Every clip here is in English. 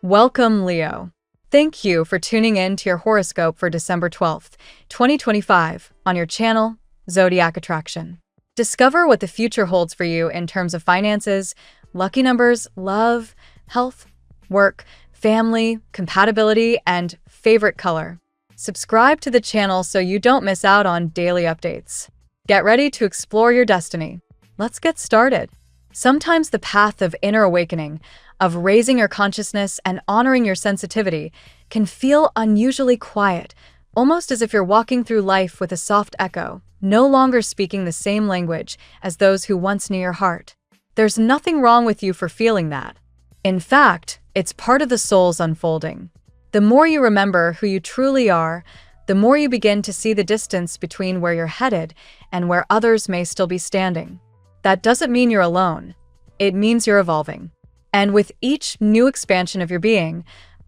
Welcome, Leo. Thank you for tuning in to your horoscope for December 12th, 2025, on your channel, Zodiac Attraction. Discover what the future holds for you in terms of finances, lucky numbers, love, health, work, family, compatibility, and favorite color. Subscribe to the channel so you don't miss out on daily updates. Get ready to explore your destiny. Let's get started. Sometimes the path of inner awakening, of raising your consciousness and honoring your sensitivity, can feel unusually quiet, almost as if you're walking through life with a soft echo, no longer speaking the same language as those who once knew your heart. There's nothing wrong with you for feeling that. In fact, it's part of the soul's unfolding. The more you remember who you truly are, the more you begin to see the distance between where you're headed and where others may still be standing. That doesn't mean you're alone. It means you're evolving. And with each new expansion of your being,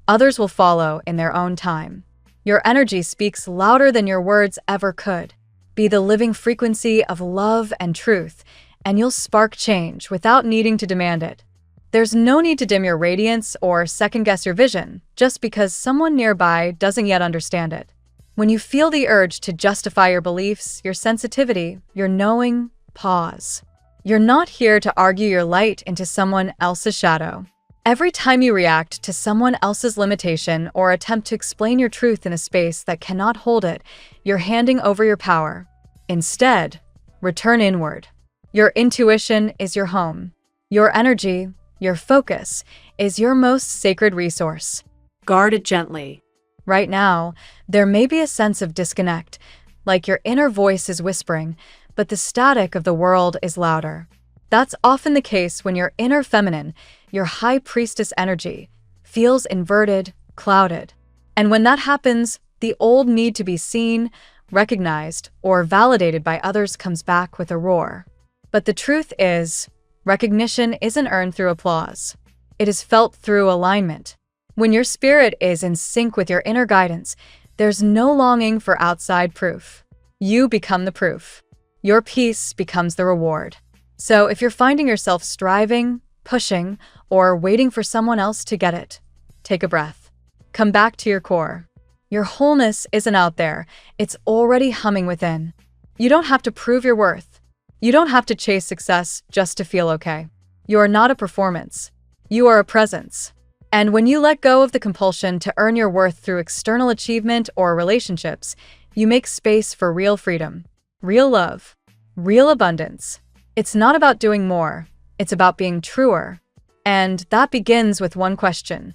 others will follow in their own time. Your energy speaks louder than your words ever could. Be the living frequency of love and truth, and you'll spark change without needing to demand it. There's no need to dim your radiance or second-guess your vision just because someone nearby doesn't yet understand it. When you feel the urge to justify your beliefs, your sensitivity, your knowing, pause. You're not here to argue your light into someone else's shadow. Every time you react to someone else's limitation or attempt to explain your truth in a space that cannot hold it, you're handing over your power. Instead, return inward. Your intuition is your home. Your energy, your focus, is your most sacred resource. Guard it gently. Right now, there may be a sense of disconnect, like your inner voice is whispering, but the static of the world is louder. That's often the case when your inner feminine, your high priestess energy, feels inverted, clouded. And when that happens, the old need to be seen, recognized, or validated by others comes back with a roar. But the truth is, recognition isn't earned through applause. It is felt through alignment. When your spirit is in sync with your inner guidance, there's no longing for outside proof. You become the proof. Your peace becomes the reward. So if you're finding yourself striving, pushing, or waiting for someone else to get it, take a breath. Come back to your core. Your wholeness isn't out there. It's already humming within. You don't have to prove your worth. You don't have to chase success just to feel okay. You are not a performance. You are a presence. And when you let go of the compulsion to earn your worth through external achievement or relationships, you make space for real freedom. Real love, real abundance. It's not about doing more, it's about being truer. And that begins with one question.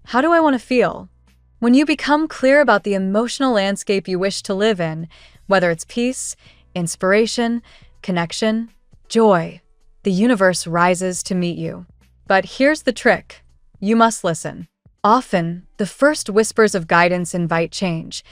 How do I want to feel? When you become clear about the emotional landscape you wish to live in, whether it's peace, inspiration, connection, joy, the universe rises to meet you. But here's the trick. You must listen. Often, the first whispers of guidance invite change.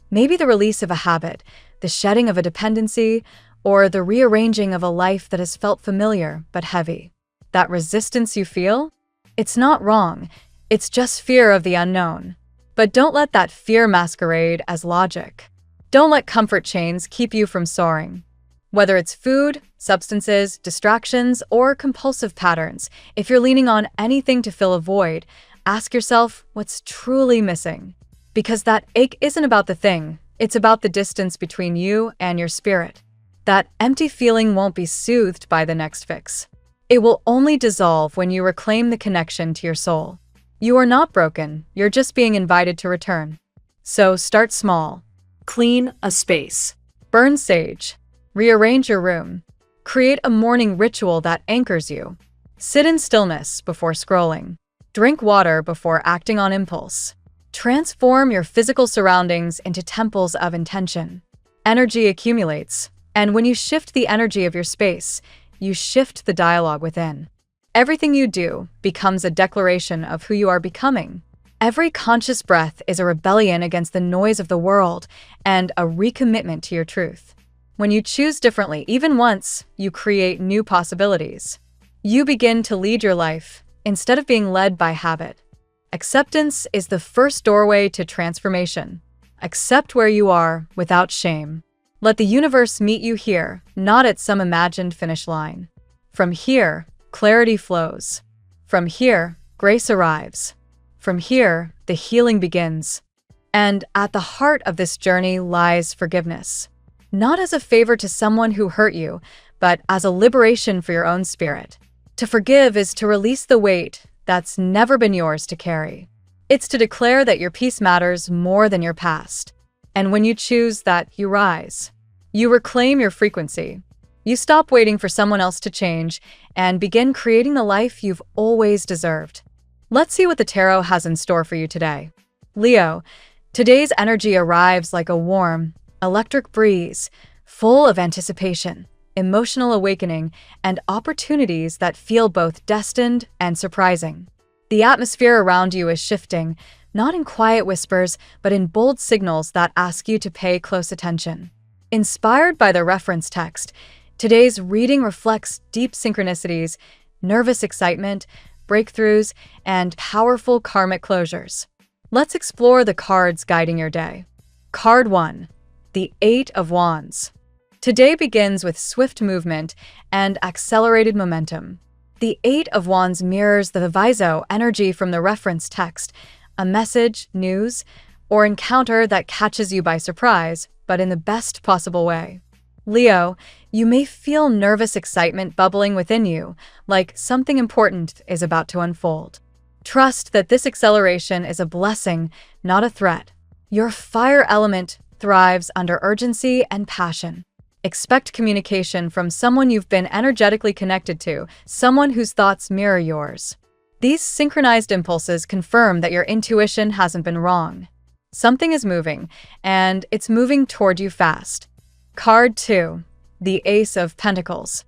Maybe the release of a habit, the shedding of a dependency, or the rearranging of a life that has felt familiar but heavy. That resistance you feel? It's not wrong. It's just fear of the unknown. But don't let that fear masquerade as logic. Don't let comfort chains keep you from soaring. Whether it's food, substances, distractions, or compulsive patterns, if you're leaning on anything to fill a void, ask yourself what's truly missing. Because that ache isn't about the thing. It's about the distance between you and your spirit. That empty feeling won't be soothed by the next fix. It will only dissolve when you reclaim the connection to your soul. You are not broken, you're just being invited to return. So start small. Clean a space. Burn sage. Rearrange your room. Create a morning ritual that anchors you. Sit in stillness before scrolling. Drink water before acting on impulse. Transform your physical surroundings into temples of intention. Energy accumulates, and when you shift the energy of your space, you shift the dialogue within. Everything you do becomes a declaration of who you are becoming. Every conscious breath is a rebellion against the noise of the world and a recommitment to your truth. When you choose differently, even once, you create new possibilities. You begin to lead your life instead of being led by habit. Acceptance is the first doorway to transformation. Accept where you are without shame. Let the universe meet you here, not at some imagined finish line. From here, clarity flows. From here, grace arrives. From here, the healing begins. And at the heart of this journey lies forgiveness. Not as a favor to someone who hurt you, but as a liberation for your own spirit. To forgive is to release the weight that's never been yours to carry. It's to declare that your peace matters more than your past. And when you choose that, you rise. You reclaim your frequency. You stop waiting for someone else to change and begin creating the life you've always deserved. Let's see what the tarot has in store for you today. Leo, today's energy arrives like a warm, electric breeze, full of anticipation, emotional awakening, and opportunities that feel both destined and surprising. The atmosphere around you is shifting, not in quiet whispers, but in bold signals that ask you to pay close attention. Inspired by the reference text, today's reading reflects deep synchronicities, nervous excitement, breakthroughs, and powerful karmic closures. Let's explore the cards guiding your day. Card 1. The Eight of Wands. Today begins with swift movement and accelerated momentum. The Eight of Wands mirrors the Viso energy from the reference text, a message, news, or encounter that catches you by surprise, but in the best possible way. Leo, you may feel nervous excitement bubbling within you, like something important is about to unfold. Trust that this acceleration is a blessing, not a threat. Your fire element thrives under urgency and passion. Expect communication from someone you've been energetically connected to, someone whose thoughts mirror yours. These synchronized impulses confirm that your intuition hasn't been wrong. Something is moving, and it's moving toward you fast. Card 2. The Ace of Pentacles.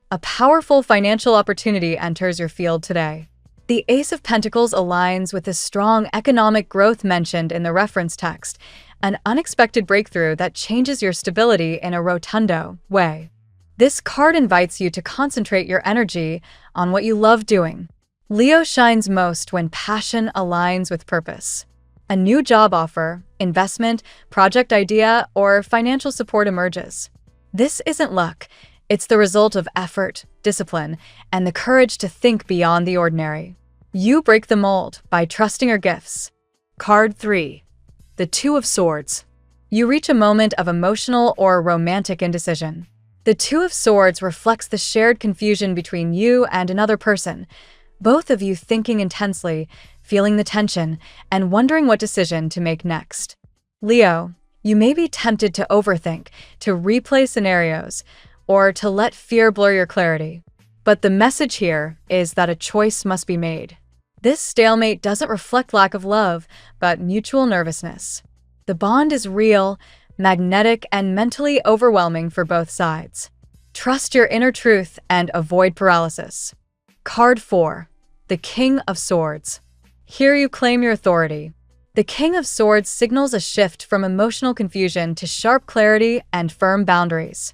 A powerful financial opportunity enters your field today. The Ace of Pentacles aligns with the strong economic growth mentioned in the reference text, an unexpected breakthrough that changes your stability in a rotundo way. This card invites you to concentrate your energy on what you love doing. Leo shines most when passion aligns with purpose. A new job offer, investment, project idea, or financial support emerges. This isn't luck. It's the result of effort, discipline, and the courage to think beyond the ordinary. You break the mold by trusting your gifts. Card 3. The Two of Swords. You reach a moment of emotional or romantic indecision. The Two of Swords reflects the shared confusion between you and another person, both of you thinking intensely, feeling the tension, and wondering what decision to make next. Leo, you may be tempted to overthink, to replay scenarios, or to let fear blur your clarity. But the message here is that a choice must be made. This stalemate doesn't reflect lack of love, but mutual nervousness. The bond is real, magnetic, and mentally overwhelming for both sides. Trust your inner truth and avoid paralysis. Card 4. The King of Swords. Here you claim your authority. The King of Swords signals a shift from emotional confusion to sharp clarity and firm boundaries.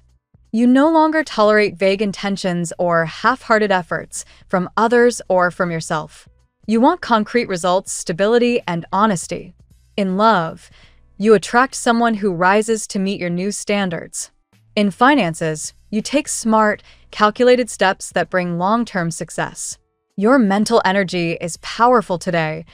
You no longer tolerate vague intentions or half-hearted efforts from others or from yourself. You want concrete results, stability, and honesty. In love, you attract someone who rises to meet your new standards. In finances, you take smart, calculated steps that bring long-term success. Your mental energy is powerful today.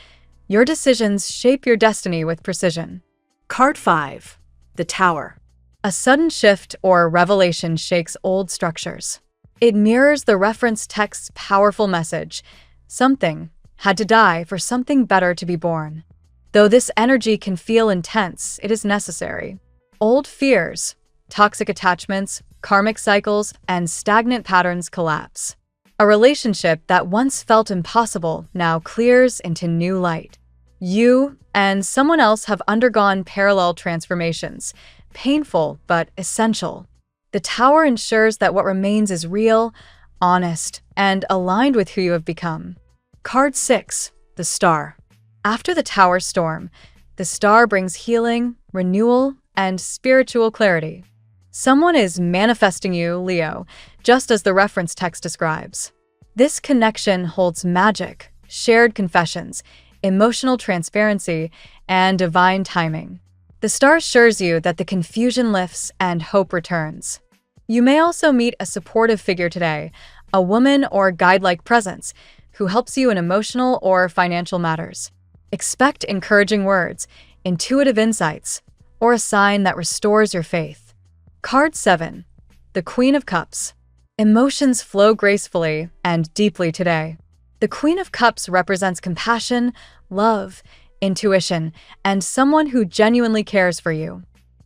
Your decisions shape your destiny with precision. Card 5. The Tower. A sudden shift or revelation shakes old structures. It mirrors the reference text's powerful message. Something had to die for something better to be born. Though this energy can feel intense, it is necessary. Old fears, toxic attachments, karmic cycles, and stagnant patterns collapse. A relationship that once felt impossible now clears into new light. You and someone else have undergone parallel transformations, painful but essential. The Tower ensures that what remains is real, honest, and aligned with who you have become. Card 6. The Star. After the Tower storm, the Star brings healing, renewal, and spiritual clarity. Someone is manifesting you, Leo, just as the reference text describes. This connection holds magic, shared confessions, emotional transparency, and divine timing. The Star assures you that the confusion lifts and hope returns. You may also meet a supportive figure today, a woman or guide-like presence, who helps you in emotional or financial matters. Expect encouraging words, intuitive insights, or a sign that restores your faith. Card 7. The Queen of Cups. Emotions flow gracefully and deeply today. The Queen of Cups represents compassion, love, intuition, and someone who genuinely cares for you.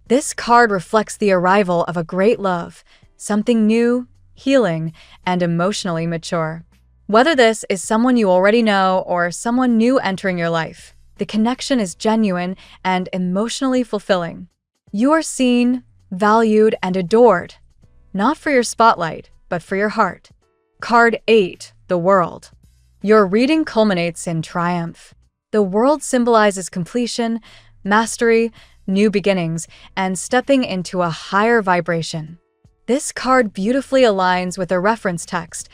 This card reflects the arrival of a great love, something new, healing, and emotionally mature. Whether this is someone you already know or someone new entering your life, the connection is genuine and emotionally fulfilling. You are seen, valued, and adored, not for your spotlight, but for your heart. Card 8. The World. Your reading culminates in triumph. The world symbolizes completion, mastery, new beginnings, and stepping into a higher vibration. This card beautifully aligns with a reference text,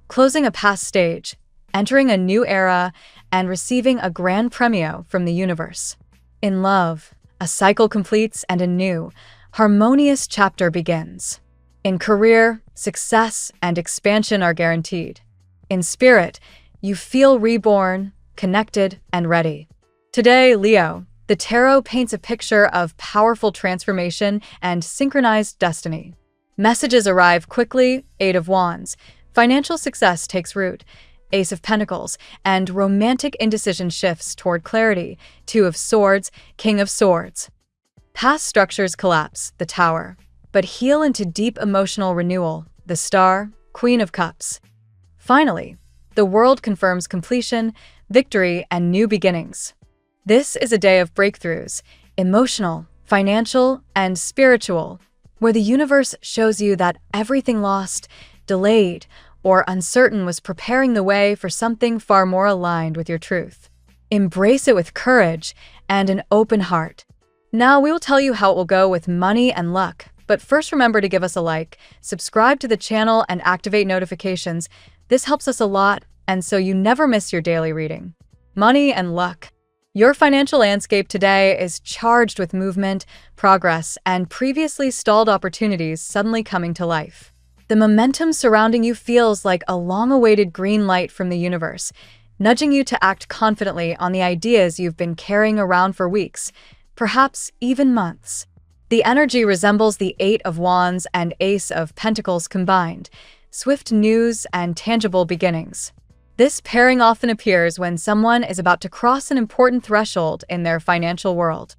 closing a past stage, entering a new era, and receiving a grand premio from the universe. In love, a cycle completes and a new, harmonious chapter begins. In career, success and expansion are guaranteed. In spirit, you feel reborn, connected, and ready. Today, Leo, the tarot paints a picture of powerful transformation and synchronized destiny. Messages arrive quickly, Eight of Wands. Financial success takes root, Ace of Pentacles, and romantic indecision shifts toward clarity, Two of Swords, King of Swords. Past structures collapse, the Tower, but heal into deep emotional renewal, the Star, Queen of Cups. Finally, the world confirms completion, victory, and new beginnings. This is a day of breakthroughs, emotional, financial, and spiritual, where the universe shows you that everything lost, delayed, or uncertain was preparing the way for something far more aligned with your truth. Embrace it with courage and an open heart. Now we will tell you how it will go with money and luck, but first remember to give us a like, subscribe to the channel, and activate notifications. This helps us a lot, and so you never miss your daily reading. Money and luck. Your financial landscape today is charged with movement, progress, and previously stalled opportunities suddenly coming to life. The momentum surrounding you feels like a long-awaited green light from the universe, nudging you to act confidently on the ideas you've been carrying around for weeks, perhaps even months. The energy resembles the Eight of Wands and Ace of Pentacles combined, swift news and tangible beginnings. This pairing often appears when someone is about to cross an important threshold in their financial world.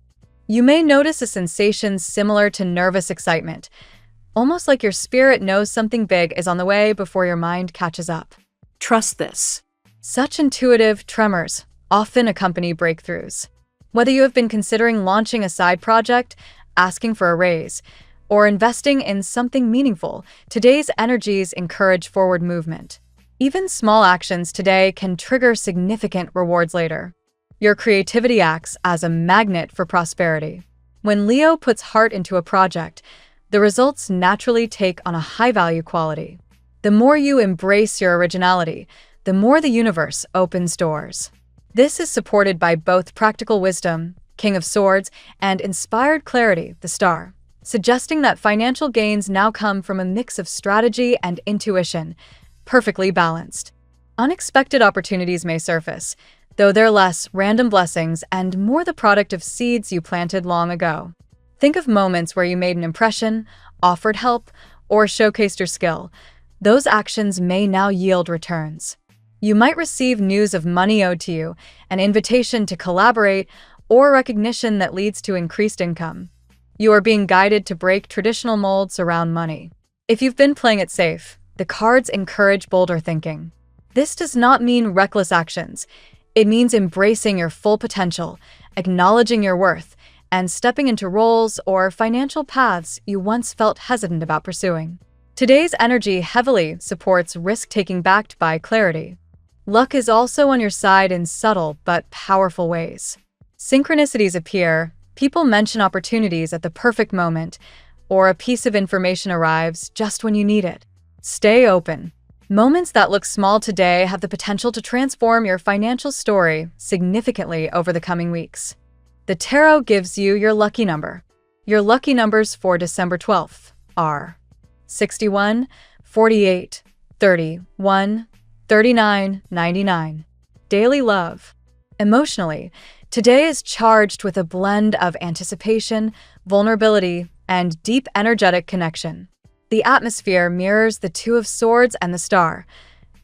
You may notice a sensation similar to nervous excitement, almost like your spirit knows something big is on the way before your mind catches up. Trust this. Such intuitive tremors often accompany breakthroughs. Whether you have been considering launching a side project, asking for a raise, or investing in something meaningful, today's energies encourage forward movement. Even small actions today can trigger significant rewards later. Your creativity acts as a magnet for prosperity. When Leo puts heart into a project, the results naturally take on a high-value quality. The more you embrace your originality, the more the universe opens doors. This is supported by both practical wisdom, King of Swords, and inspired clarity, the Star, suggesting that financial gains now come from a mix of strategy and intuition, perfectly balanced. Unexpected opportunities may surface, though they're less random blessings and more the product of seeds you planted long ago. Think of moments where you made an impression, offered help, or showcased your skill. Those actions may now yield returns. You might receive news of money owed to you, an invitation to collaborate, or recognition that leads to increased income. You are being guided to break traditional molds around money. If you've been playing it safe, the cards encourage bolder thinking. This does not mean reckless actions. It means embracing your full potential, acknowledging your worth, and stepping into roles or financial paths you once felt hesitant about pursuing. Today's energy heavily supports risk-taking backed by clarity. Luck is also on your side in subtle but powerful ways. Synchronicities appear, people mention opportunities at the perfect moment, or a piece of information arrives just when you need it. Stay open. Moments that look small today have the potential to transform your financial story significantly over the coming weeks. The tarot gives you your lucky number. Your lucky numbers for December 12th are 61, 48, 31, 39, 99. Daily love. Emotionally, today is charged with a blend of anticipation, vulnerability, and deep energetic connection. The atmosphere mirrors the Two of Swords and the Star,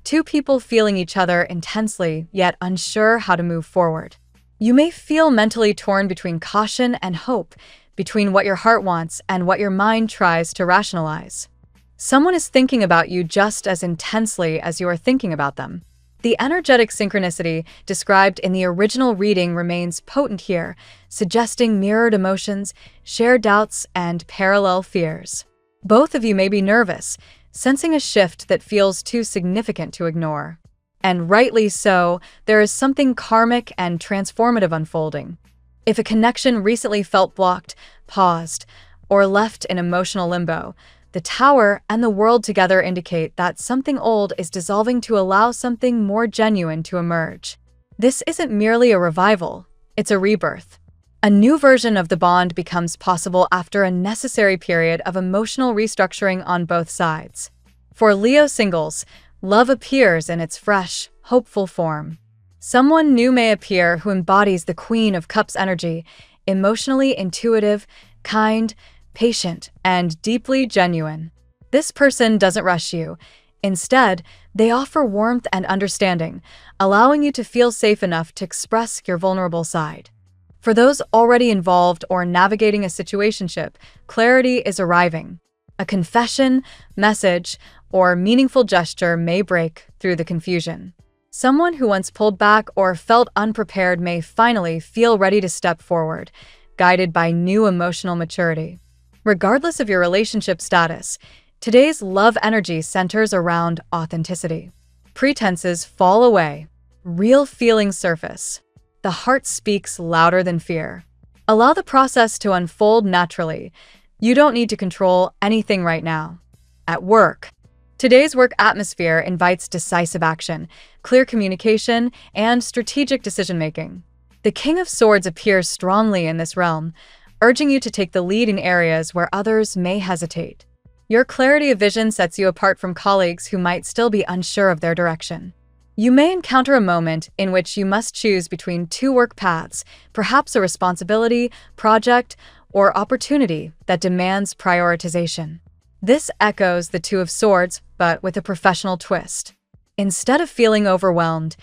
two people feeling each other intensely, yet unsure how to move forward. You may feel mentally torn between caution and hope, between what your heart wants and what your mind tries to rationalize. Someone is thinking about you just as intensely as you are thinking about them. The energetic synchronicity described in the original reading remains potent here, suggesting mirrored emotions, shared doubts, and parallel fears. Both of you may be nervous, sensing a shift that feels too significant to ignore. And rightly so, there is something karmic and transformative unfolding. If a connection recently felt blocked, paused, or left in emotional limbo, the Tower and the World together indicate that something old is dissolving to allow something more genuine to emerge. This isn't merely a revival, it's a rebirth. A new version of the bond becomes possible after a necessary period of emotional restructuring on both sides. For Leo singles, love appears in its fresh, hopeful form. Someone new may appear who embodies the Queen of Cups energy, emotionally intuitive, kind, patient, and deeply genuine. This person doesn't rush you. Instead, they offer warmth and understanding, allowing you to feel safe enough to express your vulnerable side. For those already involved or navigating a situationship, clarity is arriving. A confession, message, or meaningful gesture may break through the confusion. Someone who once pulled back or felt unprepared may finally feel ready to step forward, guided by new emotional maturity. Regardless of your relationship status, today's love energy centers around authenticity. Pretenses fall away. Real feelings surface. The heart speaks louder than fear. Allow the process to unfold naturally. You don't need to control anything right now. At work, today's work atmosphere invites decisive action, clear communication, and strategic decision-making. The King of Swords appears strongly in this realm, urging you to take the lead in areas where others may hesitate. Your clarity of vision sets you apart from colleagues who might still be unsure of their direction. You may encounter a moment in which you must choose between two work paths, perhaps a responsibility, project, or opportunity that demands prioritization. This echoes the Two of Swords, but with a professional twist. Instead of feeling overwhelmed,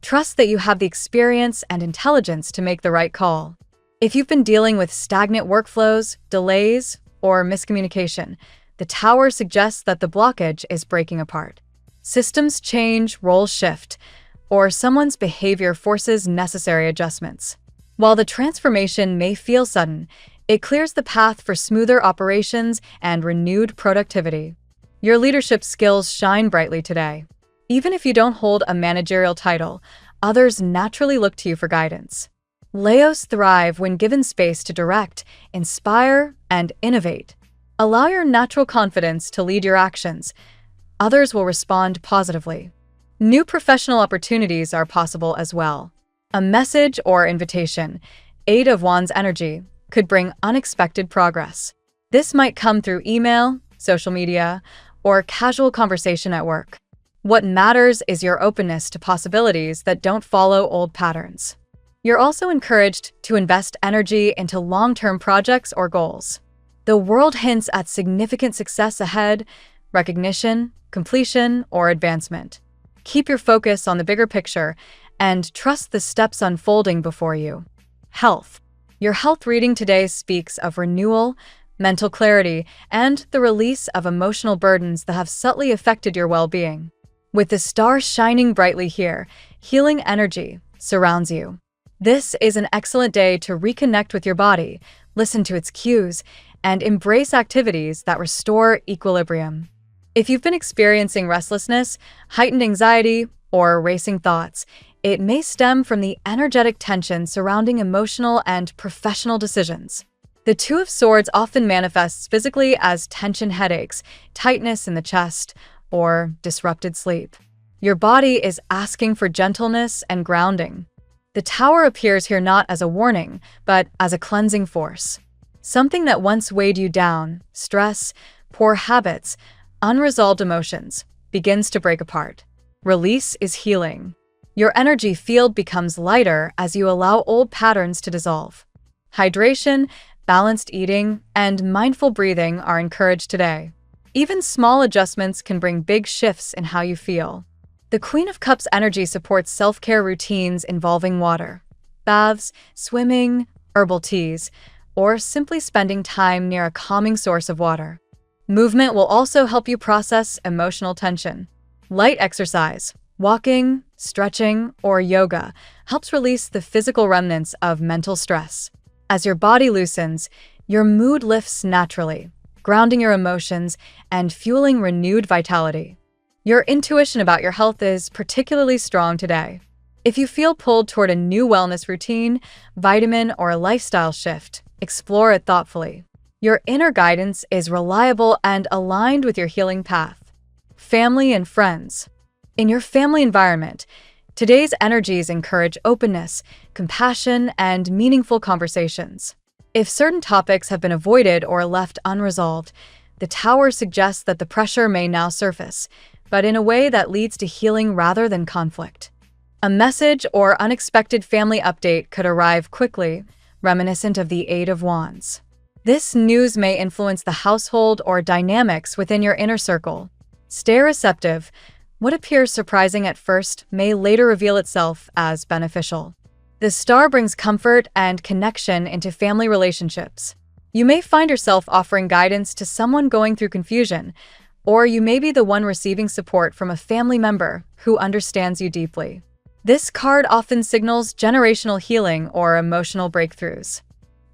trust that you have the experience and intelligence to make the right call. If you've been dealing with stagnant workflows, delays, or miscommunication, the Tower suggests that the blockage is breaking apart. Systems change, roles shift, or someone's behavior forces necessary adjustments. While the transformation may feel sudden, it clears the path for smoother operations and renewed productivity. Your leadership skills shine brightly today. Even if you don't hold a managerial title, others naturally look to you for guidance. Leos thrive when given space to direct, inspire, and innovate. Allow your natural confidence to lead your actions. Others will respond positively. New professional opportunities are possible as well. A message or invitation, Eight of Wands energy, could bring unexpected progress. This might come through email, social media, or casual conversation at work. What matters is your openness to possibilities that don't follow old patterns. You're also encouraged to invest energy into long-term projects or goals. The world hints at significant success ahead, recognition, completion, or advancement. Keep your focus on the bigger picture and trust the steps unfolding before you. Health. Your health reading today speaks of renewal, mental clarity, and the release of emotional burdens that have subtly affected your well-being. With the star shining brightly here, healing energy surrounds you. This is an excellent day to reconnect with your body, listen to its cues, and embrace activities that restore equilibrium. If you've been experiencing restlessness, heightened anxiety, or racing thoughts, it may stem from the energetic tension surrounding emotional and professional decisions. The Two of Swords often manifests physically as tension headaches, tightness in the chest, or disrupted sleep. Your body is asking for gentleness and grounding. The Tower appears here not as a warning, but as a cleansing force. Something that once weighed you down, stress, poor habits, unresolved emotions, begins to break apart. Release is healing. Your energy field becomes lighter as you allow old patterns to dissolve. Hydration, balanced eating, and mindful breathing are encouraged today. Even small adjustments can bring big shifts in how you feel. The Queen of Cups energy supports self-care routines involving water, baths, swimming, herbal teas, or simply spending time near a calming source of water. Movement will also help you process emotional tension. Light exercise, walking, stretching, or yoga helps release the physical remnants of mental stress. As your body loosens, your mood lifts naturally, grounding your emotions and fueling renewed vitality. Your intuition about your health is particularly strong today. If you feel pulled toward a new wellness routine, vitamin, or a lifestyle shift, explore it thoughtfully. Your inner guidance is reliable and aligned with your healing path. Family and friends. In your family environment, today's energies encourage openness, compassion, and meaningful conversations. If certain topics have been avoided or left unresolved, the Tower suggests that the pressure may now surface, but in a way that leads to healing rather than conflict. A message or unexpected family update could arrive quickly, reminiscent of the Eight of Wands. This news may influence the household or dynamics within your inner circle. Stay receptive. What appears surprising at first may later reveal itself as beneficial. The star brings comfort and connection into family relationships. You may find yourself offering guidance to someone going through confusion, or you may be the one receiving support from a family member who understands you deeply. This card often signals generational healing or emotional breakthroughs.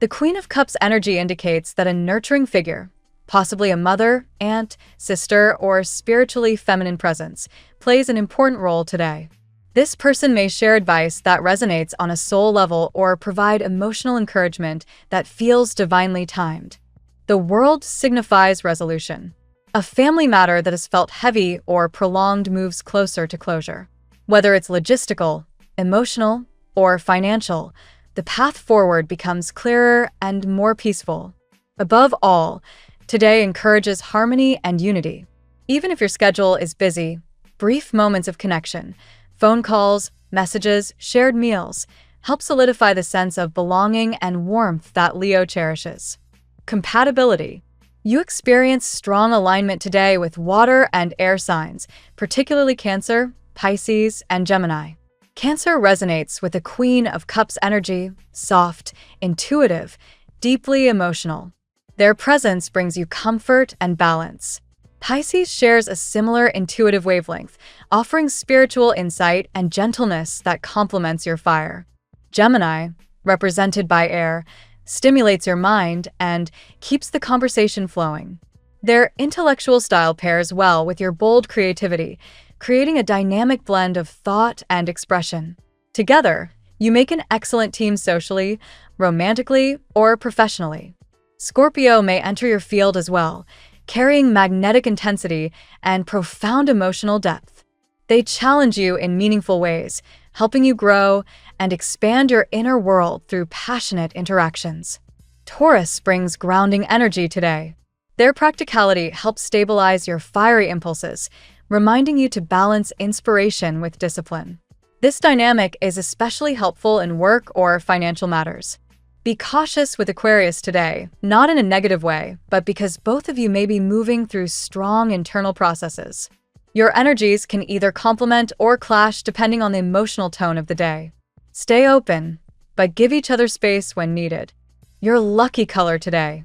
The Queen of Cups energy indicates that a nurturing figure, possibly a mother, aunt, sister, or spiritually feminine presence, plays an important role today. This person may share advice that resonates on a soul level or provide emotional encouragement that feels divinely timed. The World signifies resolution. A family matter that has felt heavy or prolonged moves closer to closure. Whether it's logistical, emotional, or financial, the path forward becomes clearer and more peaceful. Above all, today encourages harmony and unity. Even if your schedule is busy, brief moments of connection, phone calls, messages, shared meals, help solidify the sense of belonging and warmth that Leo cherishes. Compatibility. You experience strong alignment today with water and air signs, particularly Cancer, Pisces, and Gemini. Cancer resonates with the Queen of Cups energy, soft, intuitive, deeply emotional. Their presence brings you comfort and balance. Pisces shares a similar intuitive wavelength, offering spiritual insight and gentleness that complements your fire. Gemini, represented by air, stimulates your mind and keeps the conversation flowing. Their intellectual style pairs well with your bold creativity, creating a dynamic blend of thought and expression. Together, you make an excellent team socially, romantically, or professionally. Scorpio may enter your field as well, carrying magnetic intensity and profound emotional depth. They challenge you in meaningful ways, helping you grow and expand your inner world through passionate interactions. Taurus brings grounding energy today. Their practicality helps stabilize your fiery impulses, reminding you to balance inspiration with discipline. This dynamic is especially helpful in work or financial matters. Be cautious with Aquarius today, not in a negative way, but because both of you may be moving through strong internal processes. Your energies can either complement or clash depending on the emotional tone of the day. Stay open, but give each other space when needed. Your lucky color today.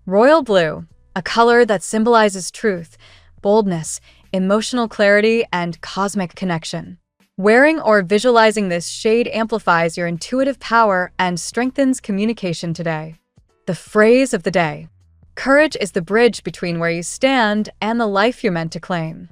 Royal blue, a color that symbolizes truth, boldness, emotional clarity, and cosmic connection. Wearing or visualizing this shade amplifies your intuitive power and strengthens communication today. The phrase of the day. Courage is the bridge between where you stand and the life you're meant to claim.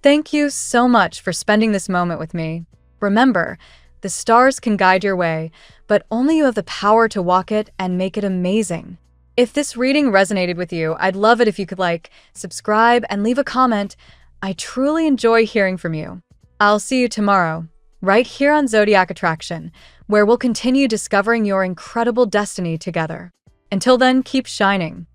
Thank you so much for spending this moment with me. Remember, the stars can guide your way, but only you have the power to walk it and make it amazing. If this reading resonated with you, I'd love it if you could like, subscribe, and leave a comment. I truly enjoy hearing from you. I'll see you tomorrow, right here on Zodiac Attraction, where we'll continue discovering your incredible destiny together. Until then, keep shining.